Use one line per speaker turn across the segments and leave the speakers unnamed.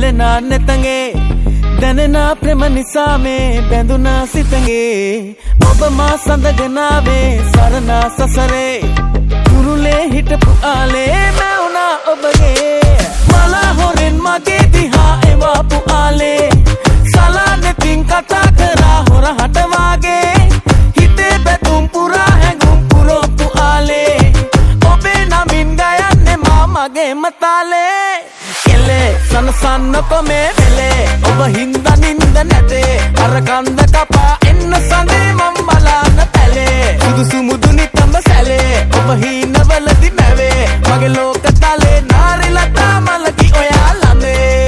බැලෙනා නෙතගේ දැනෙනා ප්‍රේම නිසා මේ බැඳුනා සිතගේ ඔබ මා සඳගෙනාවේ සරණා සසරේ කුරුලේ හිටපු ආලේ මෑ වුණා ඔබගේ මලා හොරෙන් මගේ දිහා එවාපු ආලේ සලානෙතින් කතා කරා හොරහට වාගේ හිතේ බැතුම් පුරා හැඟුම් පුරෝපු ආලේ ඔබේ නමින් ගයන්නේ මා මගේ මතාලේ එලේ සනසන්නකො මේ වෙලේ ඔබ හින්දා නින්ද නැතේ අර කන්ද කපා එන්න සඳේ මම් බලාන පැලේ සුදුසු මුදුනි තඹ සැලේ ඔබ හීනවලදි නැවේ මගේ ලෝක තලේ නාරිලතා මලකි ඔයා ළඟේ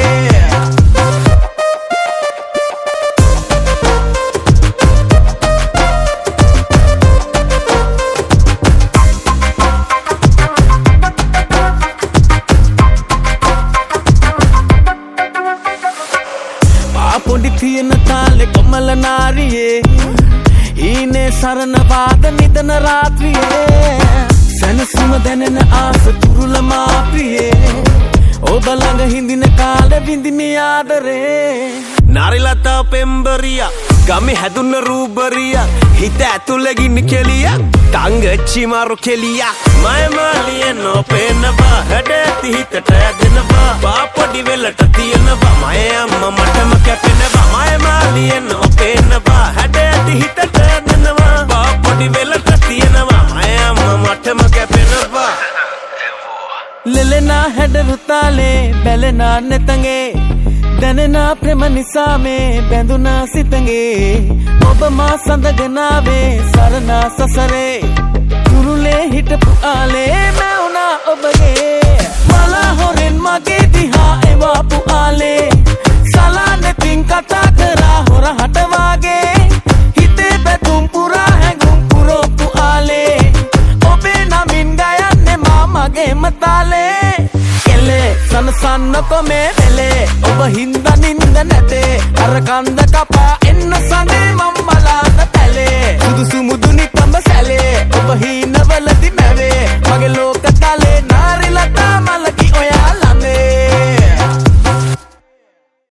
පොඩි තියෙන තාලේ කොමල නාරියේ ඊනේ සරණ වාද නිදන රාත්‍රියේ සනසුම දැනෙන ආස තුරුල මා ප්‍රියේ ඔබ ළඟ හිඳින කාලෙ විඳිමි ආදරේ නාරිලතා පෙම්බරියා ගමේ හැදුන රූබරියා හිත ඇතුලේ ගිනි කෙලියා තංගච්චි මාරු කෙලියා මයමාලියෙන් නොපෙනවා හැඩති හිතට ඇදෙනවා පාපොඩි වෙලට තියෙනවා මය අම්මා මටම කැපෙනවා මයමාලියෙන් නොපෙනවා හැඩති හිතට ඇදෙනවා පාපොඩි වෙලට තියෙනවා මය අම්මා මටම කැපෙනවා ලෙලෙනා හැඩරු තාලේ බැලෙනා නෙතගේ දැනෙනා ප්‍රේම නිසා මේ බැඳුනා සිතගේ ඔබ මා සඳගෙනාවේ සරණා සසරේ කුරුලේ හිටපු ආලේ මෑ වුණා ඔබගේ මලා හොරෙන් මගේ දිහා එවාපු ආලේ සලානෙතින් කතා කරා හොරහට වාගේ හිතේ බැතුම් පුරා හැඟුම් පුරෝපු ආලේ ඔබේ නමින් ගයන්නේ මා මගේ මතාලේ එලේ සනසන්නකො මේ වෙලේ ඔබ හින්දා නින්ද නැතේ අර කන්ද කපා